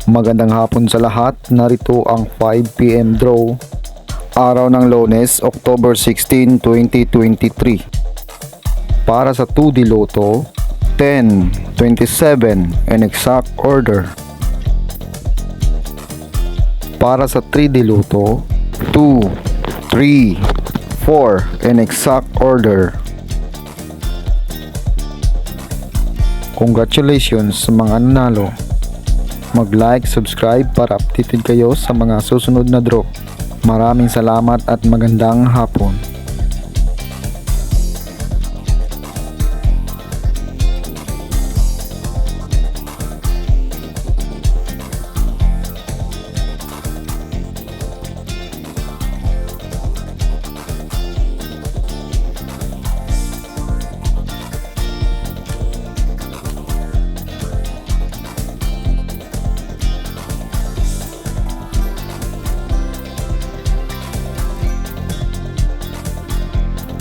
Magandang hapon sa lahat. Narito ang 5 PM draw. Araw ng Lunes, October 16, 2023. Para sa 2D Lotto, 10, 27 in exact order. Para sa 3D Lotto, 2, 3, 4 in exact order. Congratulations sa mga nanalo. Mag-like, subscribe para updated kayo sa mga susunod na draw. Maraming salamat at magandang hapon.